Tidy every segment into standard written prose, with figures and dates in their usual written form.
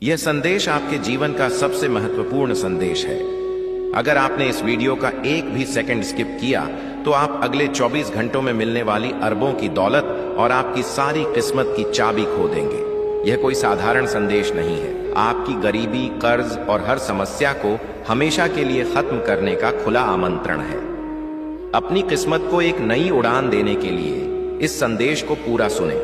यह संदेश आपके जीवन का सबसे महत्वपूर्ण संदेश है। अगर आपने इस वीडियो का एक भी सेकंड स्किप किया तो आप अगले 24 घंटों में मिलने वाली अरबों की दौलत और आपकी सारी किस्मत की चाबी खो देंगे। यह कोई साधारण संदेश नहीं है, आपकी गरीबी, कर्ज और हर समस्या को हमेशा के लिए खत्म करने का खुला आमंत्रण है। अपनी किस्मत को एक नई उड़ान देने के लिए इस संदेश को पूरा सुनें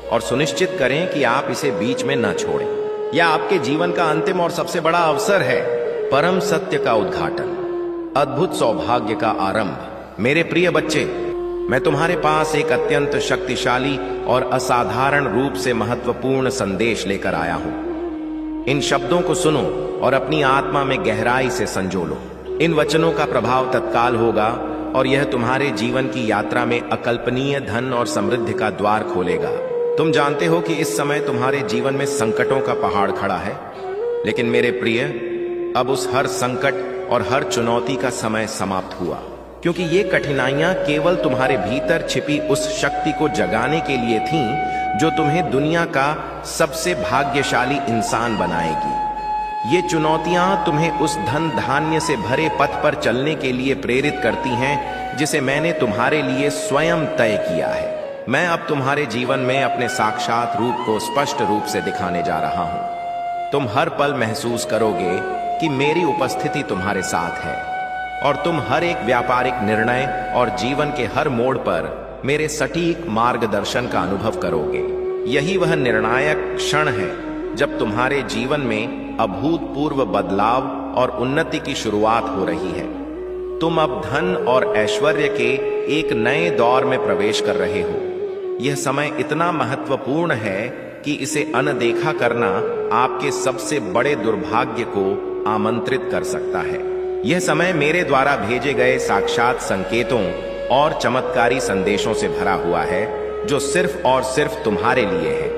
और सुनिश्चित करें कि आप इसे बीच में न छोड़ें। यह आपके जीवन का अंतिम और सबसे बड़ा अवसर है, परम सत्य का उद्घाटन, अद्भुत सौभाग्य का आरंभ। मेरे प्रिय बच्चे, मैं तुम्हारे पास एक अत्यंत शक्तिशाली और असाधारण रूप से महत्वपूर्ण संदेश लेकर आया हूं। इन शब्दों को सुनो और अपनी आत्मा में गहराई से संजो लो। इन वचनों का प्रभाव तत्काल होगा और यह तुम्हारे जीवन की यात्रा में अकल्पनीय धन और समृद्धि का द्वार खोलेगा। तुम जानते हो कि इस समय तुम्हारे जीवन में संकटों का पहाड़ खड़ा है, लेकिन मेरे प्रिय, अब उस हर संकट और हर चुनौती का समय समाप्त हुआ, क्योंकि ये कठिनाइयां केवल तुम्हारे भीतर छिपी उस शक्ति को जगाने के लिए थीं जो तुम्हें दुनिया का सबसे भाग्यशाली इंसान बनाएगी। ये चुनौतियां तुम्हें उस धन धान्य से भरे पथ पर चलने के लिए प्रेरित करती हैं जिसे मैंने तुम्हारे लिए स्वयं तय किया है। मैं अब तुम्हारे जीवन में अपने साक्षात रूप को स्पष्ट रूप से दिखाने जा रहा हूं। तुम हर पल महसूस करोगे कि मेरी उपस्थिति तुम्हारे साथ है और तुम हर एक व्यापारिक निर्णय और जीवन के हर मोड़ पर मेरे सटीक मार्गदर्शन का अनुभव करोगे। यही वह निर्णायक क्षण है जब तुम्हारे जीवन में अभूतपूर्व बदलाव और उन्नति की शुरुआत हो रही है। तुम अब धन और ऐश्वर्य के एक नए दौर में प्रवेश कर रहे हो। यह समय इतना महत्वपूर्ण है कि इसे अनदेखा करना आपके सबसे बड़े दुर्भाग्य को आमंत्रित कर सकता है। यह समय मेरे द्वारा भेजे गए साक्षात संकेतों और चमत्कारी संदेशों से भरा हुआ है जो सिर्फ और सिर्फ तुम्हारे लिए है,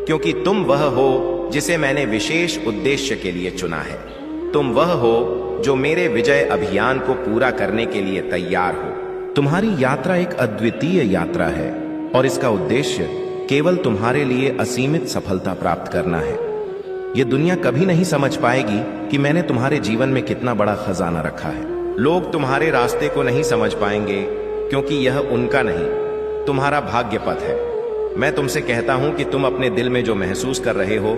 क्योंकि तुम वह हो जिसे मैंने विशेष उद्देश्य के लिए चुना है। तुम वह हो जो मेरे विजय अभियान को पूरा करने के लिए तैयार हो। तुम्हारी यात्रा एक अद्वितीय यात्रा है और इसका उद्देश्य केवल तुम्हारे लिए असीमित सफलता प्राप्त करना है। यह दुनिया कभी नहीं समझ पाएगी कि मैंने तुम्हारे जीवन में कितना बड़ा खजाना रखा है। लोग तुम्हारे रास्ते को नहीं समझ पाएंगे क्योंकि यह उनका नहीं, तुम्हारा भाग्य पथ है। मैं तुमसे कहता हूं कि तुम अपने दिल में जो महसूस कर रहे हो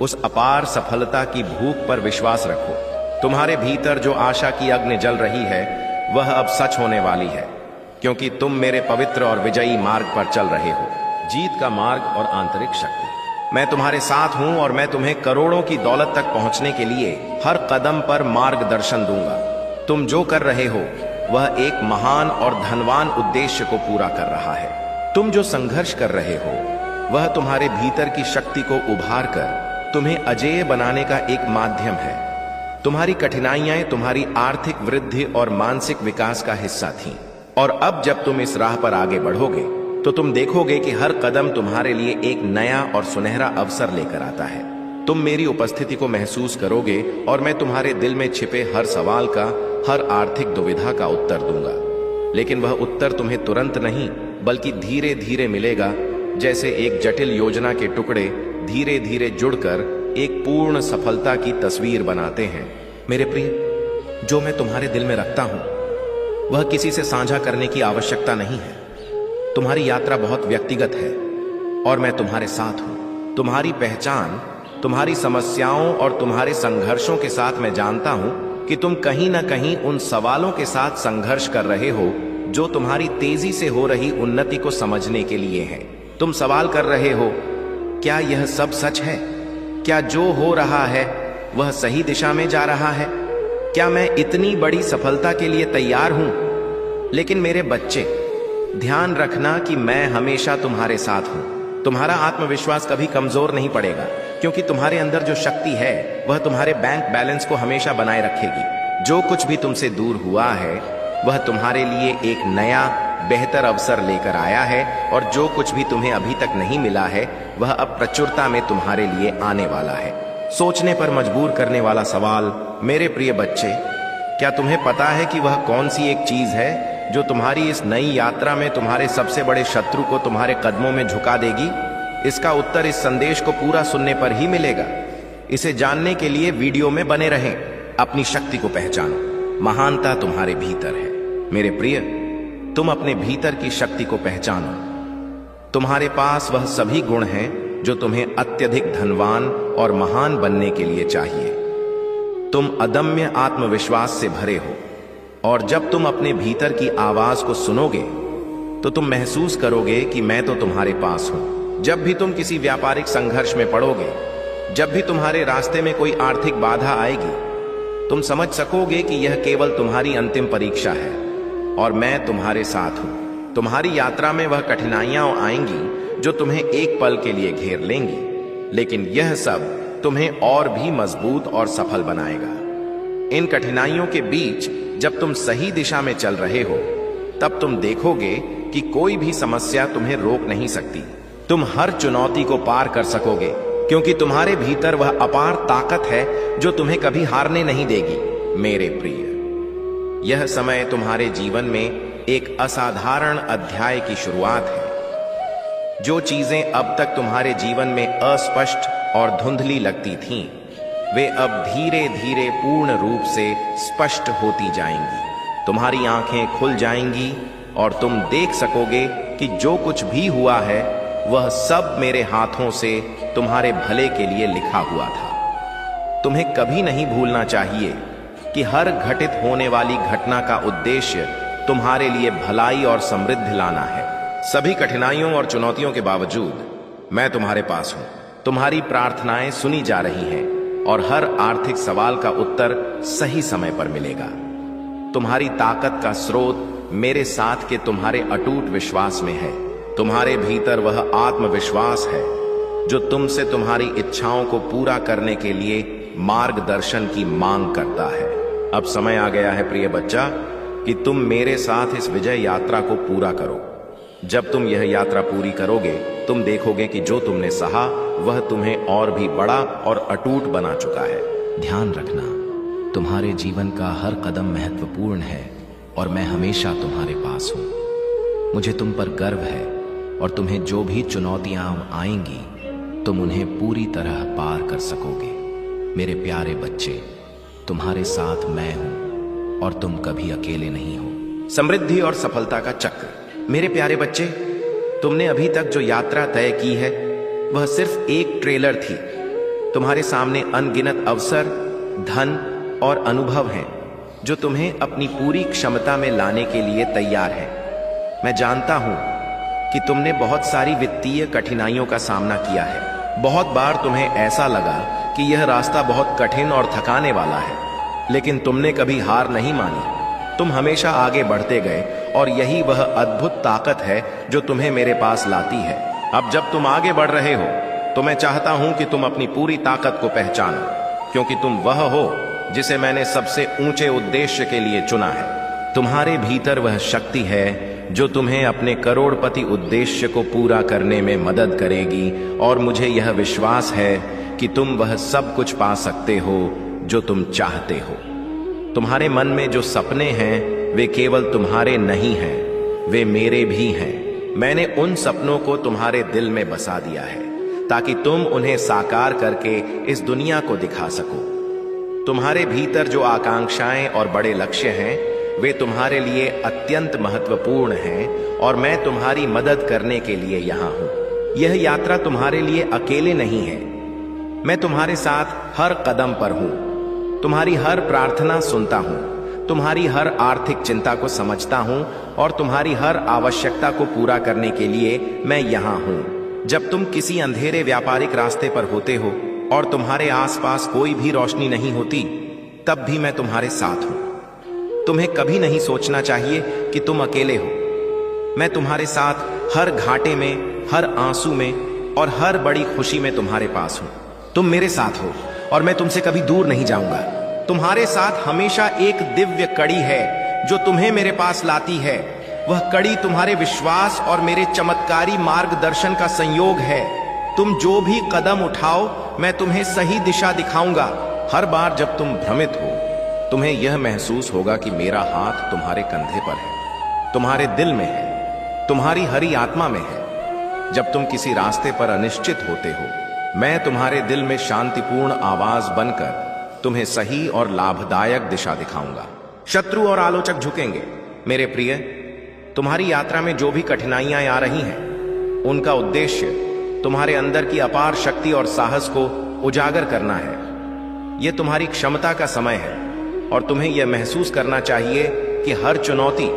उस अपार सफलता की भूख पर विश्वास रखो। तुम्हारे भीतर जो आशा की अग्नि जल रही है वह अब सच होने वाली है, क्योंकि तुम मेरे पवित्र और विजयी मार्ग पर चल रहे हो। जीत का मार्ग और आंतरिक शक्ति। मैं तुम्हारे साथ हूं और मैं तुम्हें करोड़ों की दौलत तक पहुंचने के लिए हर कदम पर मार्गदर्शन दूंगा। तुम जो कर रहे हो वह एक महान और धनवान उद्देश्य को पूरा कर रहा है। तुम जो संघर्ष कर रहे हो वह तुम्हारे भीतर की शक्ति को उभार कर तुम्हें अजेय बनाने का एक माध्यम है। तुम्हारी कठिनाइयां तुम्हारी आर्थिक वृद्धि और मानसिक विकास का हिस्सा थीं, और अब जब तुम इस राह पर आगे बढ़ोगे तो तुम देखोगे कि हर कदम तुम्हारे लिए एक नया और सुनहरा अवसर लेकर आता है। तुम मेरी उपस्थिति को महसूस करोगे और मैं तुम्हारे दिल में छिपे हर सवाल का, हर आर्थिक दुविधा का उत्तर दूंगा। लेकिन वह उत्तर तुम्हें तुरंत नहीं बल्कि धीरे धीरे मिलेगा, जैसे एक जटिल योजना के टुकड़े धीरे धीरे जुड़कर एक पूर्ण सफलता की तस्वीर बनाते हैं। मेरे प्रिय, जो मैं तुम्हारे दिल में रखता हूं वह किसी से साझा करने की आवश्यकता नहीं है। तुम्हारी यात्रा बहुत व्यक्तिगत है और मैं तुम्हारे साथ हूं। तुम्हारी पहचान, तुम्हारी समस्याओं और तुम्हारे संघर्षों के साथ मैं जानता हूं कि तुम कहीं ना कहीं उन सवालों के साथ संघर्ष कर रहे हो जो तुम्हारी तेजी से हो रही उन्नति को समझने के लिए है। तुम सवाल कर रहे हो, क्या यह सब सच है? क्या जो हो रहा है वह सही दिशा में जा रहा है? क्या मैं इतनी बड़ी सफलता के लिए तैयार हूं? लेकिन मेरे बच्चे, ध्यान रखना कि मैं हमेशा तुम्हारे साथ हूं। तुम्हारा आत्मविश्वास कभी कमजोर नहीं पड़ेगा, क्योंकि तुम्हारे अंदर जो शक्ति है वह तुम्हारे बैंक बैलेंस को हमेशा बनाए रखेगी। जो कुछ भी तुमसे दूर हुआ है वह तुम्हारे लिए एक नया बेहतर अवसर लेकर आया है, और जो कुछ भी तुम्हें अभी तक नहीं मिला है वह अब प्रचुरता में तुम्हारे लिए आने वाला है। सोचने पर मजबूर करने वाला सवाल, मेरे प्रिय बच्चे, क्या तुम्हें पता है कि वह कौन सी एक चीज है जो तुम्हारी इस नई यात्रा में तुम्हारे सबसे बड़े शत्रु को तुम्हारे कदमों में झुका देगी? इसका उत्तर इस संदेश को पूरा सुनने पर ही मिलेगा। इसे जानने के लिए वीडियो में बने रहें। अपनी शक्ति को पहचानो, महानता तुम्हारे भीतर है। मेरे प्रिय, तुम अपने भीतर की शक्ति को पहचानो। तुम्हारे पास वह सभी गुण हैं जो तुम्हें अत्यधिक धनवान और महान बनने के लिए चाहिए। तुम अदम्य आत्मविश्वास से भरे हो, और जब तुम अपने भीतर की आवाज को सुनोगे तो तुम महसूस करोगे कि मैं तो तुम्हारे पास हूं। जब भी तुम किसी व्यापारिक संघर्ष में पड़ोगे, जब भी तुम्हारे रास्ते में कोई आर्थिक बाधा आएगी, तुम समझ सकोगे कि यह केवल तुम्हारी अंतिम परीक्षा है और मैं तुम्हारे साथ हूं। तुम्हारी यात्रा में वह कठिनाइयां आएंगी जो तुम्हें एक पल के लिए घेर लेंगी, लेकिन यह सब तुम्हें और भी मजबूत और सफल बनाएगा। इन कठिनाइयों के बीच जब तुम सही दिशा में चल रहे हो, तब तुम देखोगे कि कोई भी समस्या तुम्हें रोक नहीं सकती। तुम हर चुनौती को पार कर सकोगे, क्योंकि तुम्हारे भीतर वह अपार ताकत है जो तुम्हें कभी हारने नहीं देगी। मेरे प्रिय, यह समय तुम्हारे जीवन में एक असाधारण अध्याय की शुरुआत है। जो चीजें अब तक तुम्हारे जीवन में अस्पष्ट और धुंधली लगती थीं, वे अब धीरे धीरे पूर्ण रूप से स्पष्ट होती जाएंगी। तुम्हारी आंखें खुल जाएंगी और तुम देख सकोगे कि जो कुछ भी हुआ है वह सब मेरे हाथों से तुम्हारे भले के लिए लिखा हुआ था। तुम्हें कभी नहीं भूलना चाहिए कि हर घटित होने वाली घटना का उद्देश्य तुम्हारे लिए भलाई और समृद्धि लाना है। सभी कठिनाइयों और चुनौतियों के बावजूद मैं तुम्हारे पास हूं। तुम्हारी प्रार्थनाएं सुनी जा रही हैं और हर आर्थिक सवाल का उत्तर सही समय पर मिलेगा। तुम्हारी ताकत का स्रोत मेरे साथ के तुम्हारे अटूट विश्वास में है। तुम्हारे भीतर वह आत्मविश्वास है जो तुमसे तुम्हारी इच्छाओं को पूरा करने के लिए मार्गदर्शन की मांग करता है। अब समय आ गया है प्रिय बच्चा कि तुम मेरे साथ इस विजय यात्रा को पूरा करो। जब तुम यह यात्रा पूरी करोगे, तुम देखोगे कि जो तुमने सहा वह तुम्हें और भी बड़ा और अटूट बना चुका है। ध्यान रखना, तुम्हारे जीवन का हर कदम महत्वपूर्ण है और मैं हमेशा तुम्हारे पास हूं। मुझे तुम पर गर्व है और तुम्हें जो भी चुनौतियां आएंगी, तुम उन्हें पूरी तरह पार कर सकोगे। मेरे प्यारे बच्चे, तुम्हारे साथ मैं हूं और तुम कभी अकेले नहीं हो। समृद्धि और सफलता का चक्र। मेरे प्यारे बच्चे, तुमने अभी तक जो यात्रा तय की है वह सिर्फ एक ट्रेलर थी। तुम्हारे सामने अनगिनत अवसर, धन और अनुभव हैं जो तुम्हें अपनी पूरी क्षमता में लाने के लिए तैयार हैं। मैं जानता हूं कि तुमने बहुत सारी वित्तीय कठिनाइयों का सामना किया है। बहुत बार तुम्हें ऐसा लगा कि यह रास्ता बहुत कठिन और थकाने वाला है, लेकिन तुमने कभी हार नहीं मानी। तुम हमेशा आगे बढ़ते गए और यही वह अद्भुत ताकत है जो तुम्हें मेरे पास लाती है। अब जब तुम आगे बढ़ रहे हो तो मैं चाहता हूं कि तुम अपनी पूरी ताकत को पहचानो, क्योंकि तुम वह हो जिसे मैंने सबसे ऊंचे उद्देश्य के लिए चुना है। तुम्हारे भीतर वह शक्ति है जो तुम्हें अपने करोड़पति उद्देश्य को पूरा करने में मदद करेगी, और मुझे यह विश्वास है कि तुम वह सब कुछ पा सकते हो जो तुम चाहते हो। तुम्हारे मन में जो सपने हैं वे केवल तुम्हारे नहीं हैं, वे मेरे भी हैं। मैंने उन सपनों को तुम्हारे दिल में बसा दिया है ताकि तुम उन्हें साकार करके इस दुनिया को दिखा सको। तुम्हारे भीतर जो आकांक्षाएं और बड़े लक्ष्य हैं वे तुम्हारे लिए अत्यंत महत्वपूर्ण हैं, और मैं तुम्हारी मदद करने के लिए यहाँ हूँ। यह यात्रा तुम्हारे लिए अकेले नहीं है। मैं तुम्हारे साथ हर कदम पर हूँ। तुम्हारी हर प्रार्थना सुनता हूँ, तुम्हारी हर आर्थिक चिंता को समझता हूँ और तुम्हारी हर आवश्यकता को पूरा करने के लिए मैं यहाँ हूँ। जब तुम किसी अंधेरे व्यापारिक रास्ते पर होते हो और तुम्हारे आसपास कोई भी रोशनी नहीं होती, तब भी मैं तुम्हारे साथ हूँ। तुम्हें कभी नहीं सोचना चाहिए कि तुम अकेले हो। मैं तुम्हारे साथ हर घाटे में, हर आंसू में और हर बड़ी खुशी में तुम्हारे पास हूँ। तुम मेरे साथ हो और मैं तुमसे कभी दूर नहीं जाऊंगा। तुम्हारे साथ हमेशा एक दिव्य कड़ी है जो तुम्हें मेरे पास लाती है। वह कड़ी तुम्हारे विश्वास और मेरे चमत्कारी मार्गदर्शन का संयोग है। तुम जो भी कदम उठाओ, मैं तुम्हें सही दिशा दिखाऊंगा। हर बार जब तुम भ्रमित हो, तुम्हें यह महसूस होगा कि मेरा हाथ तुम्हारे कंधे पर है, तुम्हारे दिल में है, तुम्हारी हरी आत्मा में है। जब तुम किसी रास्ते पर अनिश्चित होते हो, मैं तुम्हारे दिल में शांतिपूर्ण आवाज बनकर तुम्हें सही और लाभदायक दिशा दिखाऊंगा। शत्रु और आलोचक झुकेंगे। मेरे प्रिय, तुम्हारी यात्रा में जो भी कठिनाइयां आ रही हैं, उनका उद्देश्य तुम्हारे अंदर की अपार शक्ति और साहस को उजागर करना है। यह तुम्हारी क्षमता का समय है और तुम्हें यह महसूस करना चाहिए कि हर चुनौती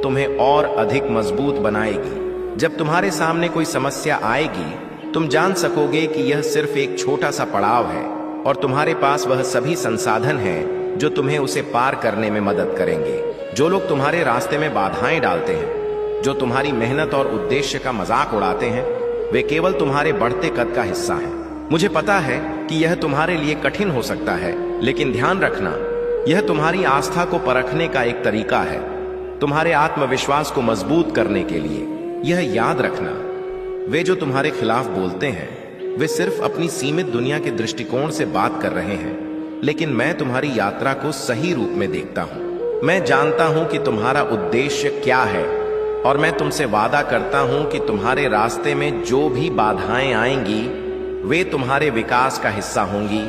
तुम्हें और अधिक मजबूत बनाएगी। जब तुम्हारे सामने कोई समस्या आएगी, तुम जान सकोगे कि यह सिर्फ एक छोटा सा पड़ाव है और तुम्हारे पास वह सभी संसाधन हैं जो तुम्हें उसे पार करने में मदद करेंगे। जो लोग तुम्हारे रास्ते में बाधाएं डालते हैं, जो तुम्हारी मेहनत और उद्देश्य का मजाक उड़ाते हैं, वे केवल तुम्हारे बढ़ते कद का हिस्सा हैं। मुझे पता है कि यह तुम्हारे लिए कठिन हो सकता है, लेकिन ध्यान रखना, यह तुम्हारी आस्था को परखने का एक तरीका है, तुम्हारे आत्मविश्वास को मजबूत करने के लिए। यह याद रखना, वे जो तुम्हारे खिलाफ बोलते हैं, वे सिर्फ अपनी सीमित दुनिया के दृष्टिकोण से बात कर रहे हैं, लेकिन मैं तुम्हारी यात्रा को सही रूप में देखता हूं। मैं जानता हूं कि तुम्हारा उद्देश्य क्या है और मैं तुमसे वादा करता हूं कि तुम्हारे रास्ते में जो भी बाधाएं आएंगी, वे तुम्हारे विकास का हिस्सा होंगी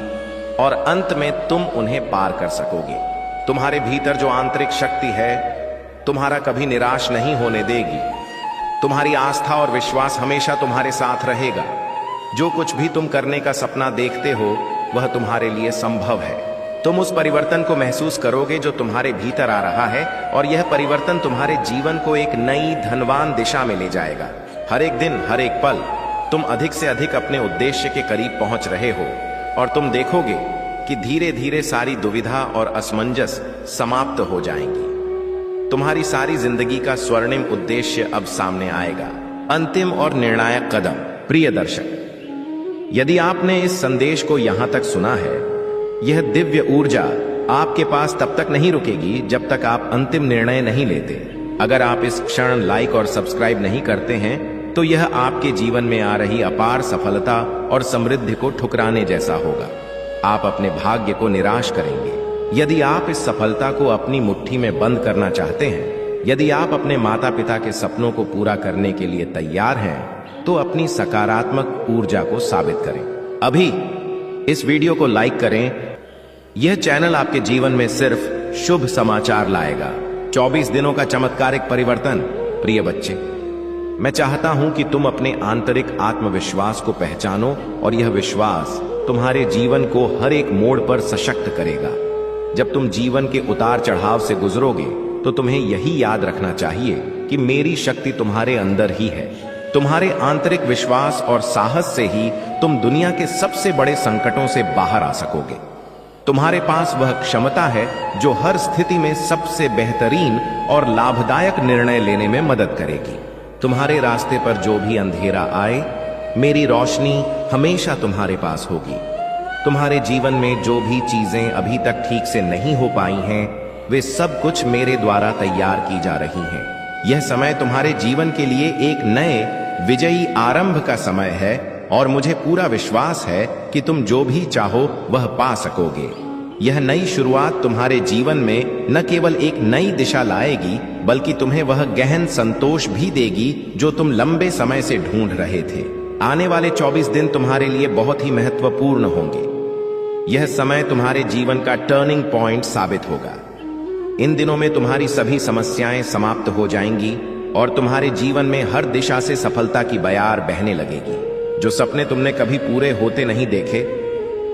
और अंत में तुम उन्हें पार कर सकोगे। तुम्हारे भीतर जो आंतरिक शक्ति है, तुम्हारा कभी निराश नहीं होने देगी। तुम्हारी आस्था और विश्वास हमेशा तुम्हारे साथ रहेगा। जो कुछ भी तुम करने का सपना देखते हो, वह तुम्हारे लिए संभव है। तुम उस परिवर्तन को महसूस करोगे जो तुम्हारे भीतर आ रहा है और यह परिवर्तन तुम्हारे जीवन को एक नई धनवान दिशा में ले जाएगा। हर एक दिन, हर एक पल तुम अधिक से अधिक अपने उद्देश्य के करीब पहुंच रहे हो और तुम देखोगे कि धीरे धीरे सारी दुविधा और असमंजस समाप्त हो जाएंगी। तुम्हारी सारी जिंदगी का स्वर्णिम उद्देश्य अब सामने आएगा। अंतिम और निर्णायक कदम। प्रिय दर्शक, यदि आपने इस संदेश को यहां तक सुना है, यह दिव्य ऊर्जा आपके पास तब तक नहीं रुकेगी जब तक आप अंतिम निर्णय नहीं लेते। अगर आप इस क्षण लाइक और सब्सक्राइब नहीं करते हैं, तो यह आपके जीवन में आ रही अपार सफलता और समृद्धि को ठुकराने जैसा होगा। आप अपने भाग्य को निराश करेंगे। यदि आप इस सफलता को अपनी मुट्ठी में बंद करना चाहते हैं, यदि आप अपने माता पिता के सपनों को पूरा करने के लिए तैयार हैं, तो अपनी सकारात्मक ऊर्जा को साबित करें। अभी इस वीडियो को लाइक करें। यह चैनल आपके जीवन में सिर्फ शुभ समाचार लाएगा। 24 दिनों का चमत्कारिक परिवर्तन। प्रिय बच्चे, मैं चाहता हूं कि तुम अपने आंतरिक आत्मविश्वास को पहचानो और यह विश्वास तुम्हारे जीवन को हर एक मोड़ पर सशक्त करेगा। जब तुम जीवन के उतार चढ़ाव से गुजरोगे, तो तुम्हें यही याद रखना चाहिए कि मेरी शक्ति तुम्हारे अंदर ही है। तुम्हारे आंतरिक विश्वास और साहस से ही तुम दुनिया के सबसे बड़े संकटों से बाहर आ सकोगे। तुम्हारे पास वह क्षमता है जो हर स्थिति में सबसे बेहतरीन और लाभदायक निर्णय लेने में मदद करेगी। तुम्हारे रास्ते पर जो भी अंधेरा आए, मेरी रोशनी हमेशा तुम्हारे पास होगी। तुम्हारे जीवन में जो भी चीजें अभी तक ठीक से नहीं हो पाई हैं, वे सब कुछ मेरे द्वारा तैयार की जा रही हैं। यह समय तुम्हारे जीवन के लिए एक नए विजयी आरंभ का समय है और मुझे पूरा विश्वास है कि तुम जो भी चाहो वह पा सकोगे। यह नई शुरुआत तुम्हारे जीवन में न केवल एक नई दिशा लाएगी, बल्कि तुम्हें वह गहन संतोष भी देगी जो तुम लंबे समय से ढूंढ रहे थे। आने वाले 24 दिन तुम्हारे लिए बहुत ही महत्वपूर्ण होंगे। यह समय तुम्हारे जीवन का टर्निंग पॉइंट साबित होगा। इन दिनों में तुम्हारी सभी समस्याएं समाप्त हो जाएंगी और तुम्हारे जीवन में हर दिशा से सफलता की बयार बहने लगेगी। जो सपने तुमने कभी पूरे होते नहीं देखे,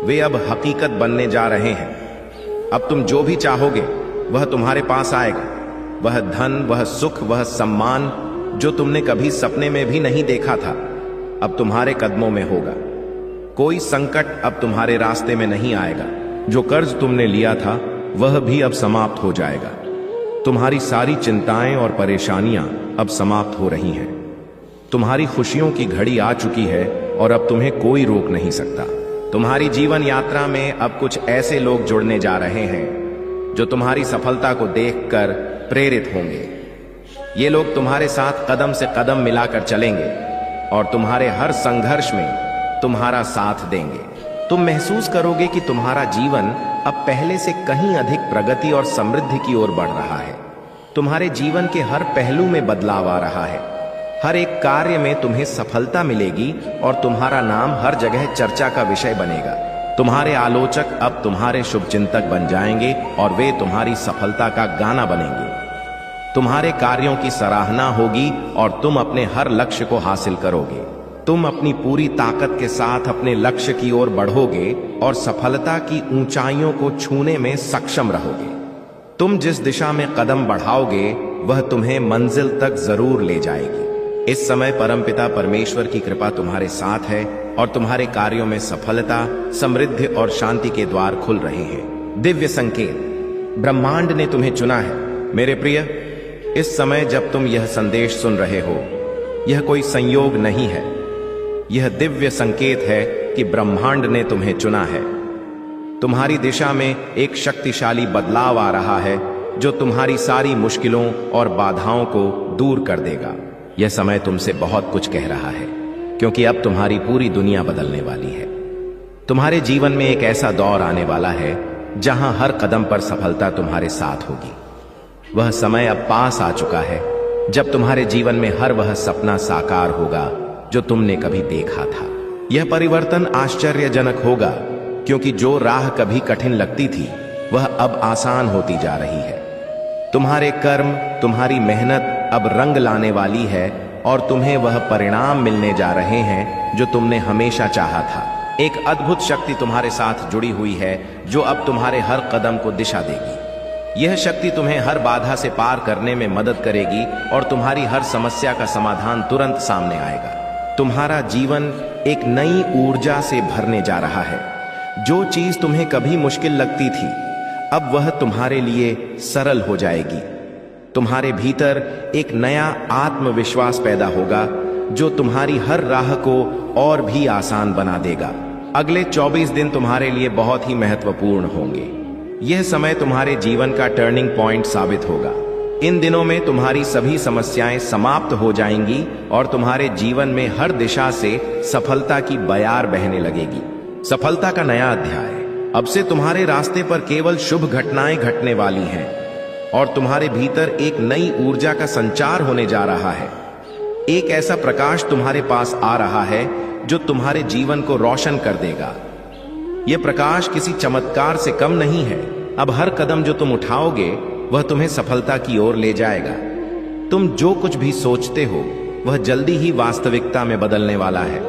वे अब हकीकत बनने जा रहे हैं। अब तुम जो भी चाहोगे वह तुम्हारे पास आएगा। वह धन, वह सुख, वह सम्मान जो तुमने कभी सपने में भी नहीं देखा था, अब तुम्हारे कदमों में होगा। कोई संकट अब तुम्हारे रास्ते में नहीं आएगा। जो कर्ज तुमने लिया था, वह भी अब समाप्त हो जाएगा। तुम्हारी सारी चिंताएं और परेशानियां अब समाप्त हो रही हैं। तुम्हारी खुशियों की घड़ी आ चुकी है और अब तुम्हें कोई रोक नहीं सकता। तुम्हारी जीवन यात्रा में अब कुछ ऐसे लोग जुड़ने जा रहे हैं जो तुम्हारी सफलता को देखकर प्रेरित होंगे। ये लोग तुम्हारे साथ कदम से कदम मिलाकर चलेंगे और तुम्हारे हर संघर्ष में तुम्हारा साथ देंगे। तुम महसूस करोगे कि तुम्हारा जीवन अब पहले से कहीं अधिक प्रगति और समृद्धि की ओर बढ़ रहा है। तुम्हारे जीवन के हर पहलू में बदलाव आ रहा है। हर एक कार्य में तुम्हें सफलता मिलेगी और तुम्हारा नाम हर जगह चर्चा का विषय बनेगा। तुम्हारे आलोचक अब तुम्हारे शुभचिंतक बन जाएंगे और वे तुम्हारी सफलता का गाना बनेंगे। तुम्हारे कार्यों की सराहना होगी और तुम अपने हर लक्ष्य को हासिल करोगे। तुम अपनी पूरी ताकत के साथ अपने लक्ष्य की ओर बढ़ोगे और सफलता की ऊंचाइयों को छूने में सक्षम रहोगे। तुम जिस दिशा में कदम बढ़ाओगे वह तुम्हें मंजिल तक जरूर ले जाएगी। इस समय परमपिता परमेश्वर की कृपा तुम्हारे साथ है और तुम्हारे कार्यों में सफलता, समृद्धि और शांति के द्वार खुल रहे हैं। दिव्य संकेत, ब्रह्मांड ने तुम्हें चुना है। मेरे प्रिय, इस समय जब तुम यह संदेश सुन रहे हो, यह कोई संयोग नहीं है, यह दिव्य संकेत है कि ब्रह्मांड ने तुम्हें चुना है। तुम्हारी दिशा में एक शक्तिशाली बदलाव आ रहा है जो तुम्हारी सारी मुश्किलों और बाधाओं को दूर कर देगा। यह समय तुमसे बहुत कुछ कह रहा है, क्योंकि अब तुम्हारी पूरी दुनिया बदलने वाली है। तुम्हारे जीवन में एक ऐसा दौर आने वाला है जहां हर कदम पर सफलता तुम्हारे साथ होगी। वह समय अब पास आ चुका है जब तुम्हारे जीवन में हर वह सपना साकार होगा जो तुमने कभी देखा था। यह परिवर्तन आश्चर्यजनक होगा, क्योंकि जो राह कभी कठिन लगती थी वह अब आसान होती जा रही है। तुम्हारे कर्म, तुम्हारी मेहनत अब रंग लाने वाली है और तुम्हें वह परिणाम मिलने जा रहे हैं जो तुमने हमेशा चाहा था। एक अद्भुत शक्ति तुम्हारे साथ जुड़ी हुई है जो अब तुम्हारे हर कदम को दिशा देगी। यह शक्ति तुम्हें हर बाधा से पार करने में मदद करेगी और तुम्हारी हर समस्या का समाधान तुरंत सामने आएगा। तुम्हारा जीवन एक नई ऊर्जा से भरने जा रहा है। जो चीज तुम्हें कभी मुश्किल लगती थी अब वह तुम्हारे लिए सरल हो जाएगी। तुम्हारे भीतर एक नया आत्मविश्वास पैदा होगा जो तुम्हारी हर राह को और भी आसान बना देगा। अगले 24 दिन तुम्हारे लिए बहुत ही महत्वपूर्ण होंगे। यह समय तुम्हारे जीवन का टर्निंग पॉइंट साबित होगा। इन दिनों में तुम्हारी सभी समस्याएं समाप्त हो जाएंगी और तुम्हारे जीवन में हर दिशा से सफलता की बयार बहने लगेगी। सफलता का नया अध्याय। अब से तुम्हारे रास्ते पर केवल शुभ घटनाएं घटने वाली हैं और तुम्हारे भीतर एक नई ऊर्जा का संचार होने जा रहा है। एक ऐसा प्रकाश तुम्हारे पास आ रहा है जो तुम्हारे जीवन को रोशन कर देगा। यह प्रकाश किसी चमत्कार से कम नहीं है। अब हर कदम जो तुम उठाओगे वह तुम्हें सफलता की ओर ले जाएगा। तुम जो कुछ भी सोचते हो वह जल्दी ही वास्तविकता में बदलने वाला है।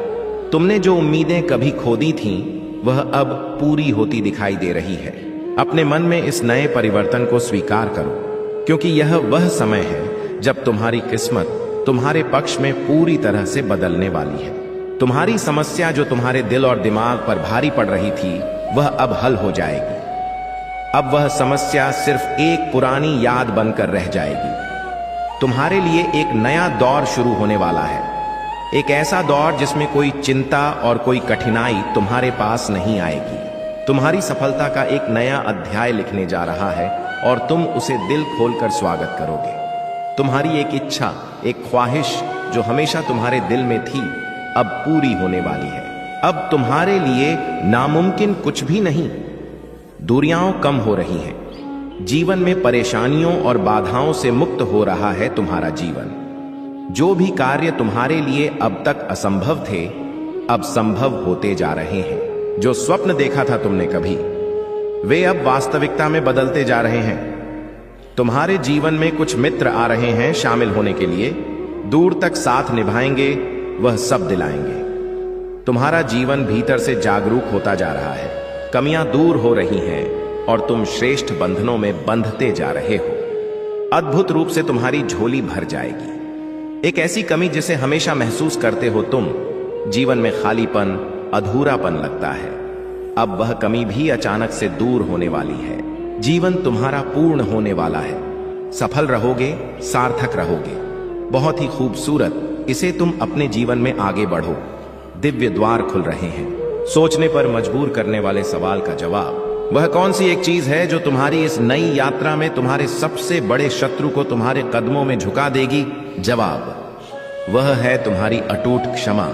तुमने जो उम्मीदें कभी खो दी थीं वह अब पूरी होती दिखाई दे रही है। अपने मन में इस नए परिवर्तन को स्वीकार करो, क्योंकि यह वह समय है जब तुम्हारी किस्मत तुम्हारे पक्ष में पूरी तरह से बदलने वाली है। तुम्हारी समस्या जो तुम्हारे दिल और दिमाग पर भारी पड़ रही थी वह अब हल हो जाएगी। अब वह समस्या सिर्फ एक पुरानी याद बनकर रह जाएगी। तुम्हारे लिए एक नया दौर शुरू होने वाला है, एक ऐसा दौर जिसमें कोई चिंता और कोई कठिनाई तुम्हारे पास नहीं आएगी। तुम्हारी सफलता का एक नया अध्याय लिखने जा रहा है और तुम उसे दिल खोलकर स्वागत करोगे। तुम्हारी एक इच्छा, एक ख्वाहिश जो हमेशा तुम्हारे दिल में थी अब पूरी होने वाली है। अब तुम्हारे लिए नामुमकिन कुछ भी नहीं। दूरियां कम हो रही हैं। जीवन में परेशानियों और बाधाओं से मुक्त हो रहा है तुम्हारा जीवन। जो भी कार्य तुम्हारे लिए अब तक असंभव थे अब संभव होते जा रहे हैं। जो स्वप्न देखा था तुमने कभी, वे अब वास्तविकता में बदलते जा रहे हैं। तुम्हारे जीवन में कुछ मित्र आ रहे हैं शामिल होने के लिए। दूर तक साथ निभाएंगे, वह सब दिलाएंगे। तुम्हारा जीवन भीतर से जागरूक होता जा रहा है। कमियां दूर हो रही हैं और तुम श्रेष्ठ बंधनों में बंधते जा रहे हो। अद्भुत रूप से तुम्हारी झोली भर जाएगी। एक ऐसी कमी जिसे हमेशा महसूस करते हो तुम। जीवन में खालीपन, अधूरापन लगता है। अब वह कमी भी अचानक से दूर होने वाली है। जीवन तुम्हारा पूर्ण होने वाला है। सफल रहोगे, सार्थक रहोगे। बहुत ही खूबसूरत। इसे तुम अपने जीवन में आगे बढ़ो। दिव्य द्वार खुल रहे हैं। सोचने पर मजबूर करने वाले सवाल का जवाब। वह कौन सी एक चीज है जो तुम्हारी इस नई यात्रा में तुम्हारे सबसे बड़े शत्रु को तुम्हारे कदमों में झुका देगी? जवाब वह है तुम्हारी अटूट क्षमा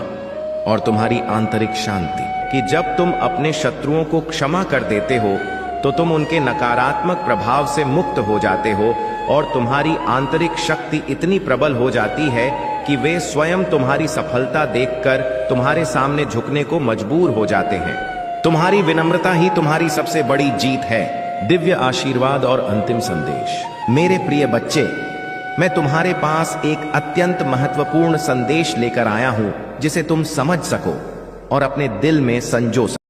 और तुम्हारी आंतरिक शांति। कि जब तुम अपने शत्रुओं को क्षमा कर देते हो तो तुम उनके नकारात्मक प्रभाव से मुक्त हो जाते हो और तुम्हारी आंतरिक शक्ति इतनी प्रबल हो जाती है कि वे स्वयं तुम्हारी सफलता देखकर तुम्हारे सामने झुकने को मजबूर हो जाते हैं। तुम्हारी विनम्रता ही तुम्हारी सबसे बड़ी जीत है। दिव्य आशीर्वाद और अंतिम संदेश। मेरे प्रिय बच्चे, मैं तुम्हारे पास एक अत्यंत महत्वपूर्ण संदेश लेकर आया हूं जिसे तुम समझ सको और अपने दिल में संजो सको।